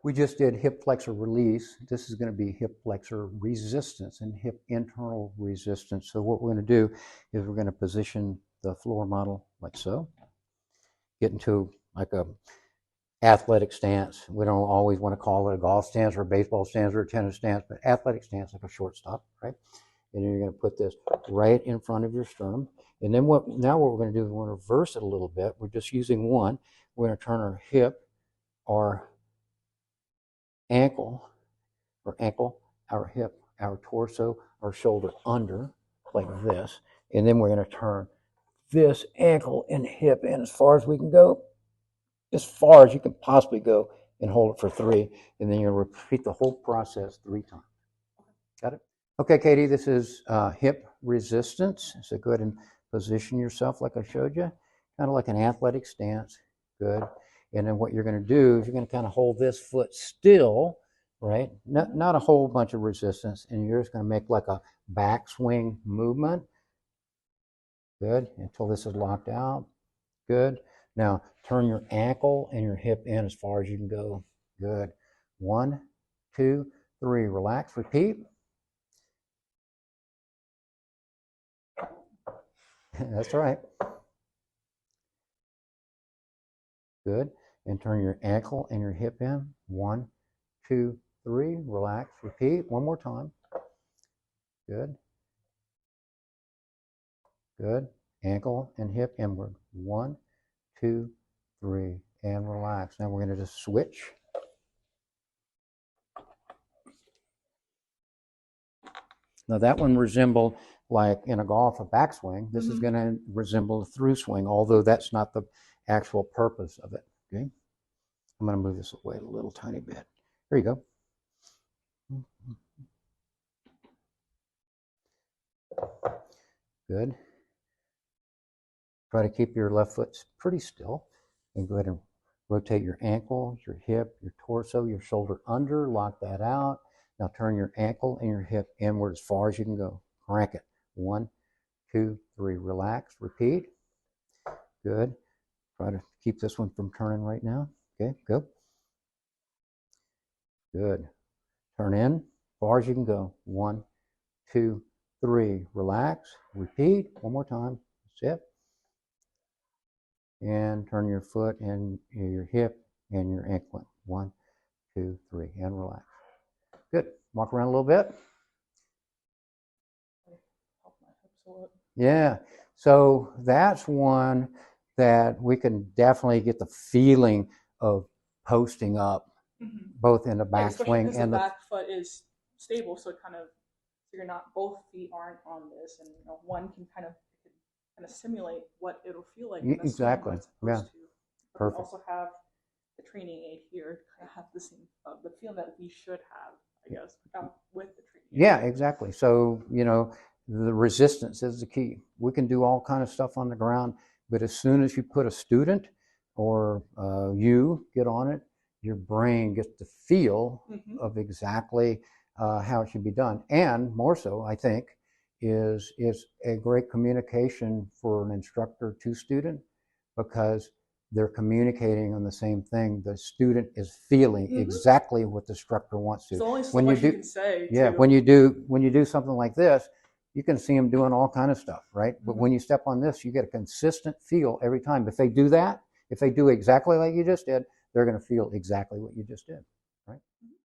We just did hip flexor release. This is going to be hip flexor resistance and hip internal resistance. So what we're going to do is we're going to position the floor model like so. Get into like a athletic stance. We don't always want to call it a golf stance or a baseball stance or a tennis stance, but athletic stance like a shortstop, right? And then you're going to put this right in front of your sternum. And then what we're going to do is we're going to reverse it a little bit. We're just using one. We're going to turn our hip, our ankle, our hip, our torso, our shoulder under like this. And then we're going to turn this ankle and hip in as far as we can go, as far as you can possibly go, and hold it for 3. And then you're going to repeat the whole process 3 times. Got it? Okay, Katie, this is hip resistance. So go ahead and position yourself like I showed you, kind of like an athletic stance. Good. And then what you're going to do is you're going to kind of hold this foot still, right? Not a whole bunch of resistance. And you're just going to make like a backswing movement. Good. Until this is locked out. Good. Now turn your ankle and your hip in as far as you can go. Good. 1, 2, 3. Relax. Repeat. That's right. Good. And turn your ankle and your hip in. 1, 2, 3. Relax. Repeat. One more time. Good. Good. Ankle and hip inward. 1, 2, 3. And relax. Now we're going to just switch. Now that one resembled, like in a golf, a backswing. This is going to resemble a through swing, although that's not the actual purpose of it. Okay. I'm going to move this away a little tiny bit. There you go. Good. Try to keep your left foot pretty still. And go ahead and rotate your ankle, your hip, your torso, your shoulder under. Lock that out. Now turn your ankle and your hip inward as far as you can go. Crank it. 1, 2, 3. Relax. Repeat. Good. Try to keep this one from turning right now. Okay, go. Good. Turn in as far as you can go. 1, 2, 3. Relax. Repeat. One more time. That's it. And turn your foot and your hip and your ankle in. 1, 2, 3. And relax. Good. Walk around a little bit. Yeah. So that's one that we can definitely get the feeling of posting up, both in the backswing and the back foot is stable, so you're not, both feet aren't on this, and one can kind of simulate what it'll feel like. Exactly. Yeah. Perfect. We also have the training aid here to kind of have the same the feel that we should have, I guess, with the training aid. Yeah, exactly. So the resistance is the key. We can do all kind of stuff on the ground, but as soon as you put a student or you get on it, your brain gets the feel of exactly how it should be done. And more so, I think, is a great communication for an instructor to student, because they're communicating on the same thing. The student is feeling exactly what the instructor wants to. There's only so much you can say. Yeah, too. when you do something like this, you can see them doing all kind of stuff, right? But when you step on this, you get a consistent feel every time. If they do that, if they do exactly like you just did, they're going to feel exactly what you just did, right?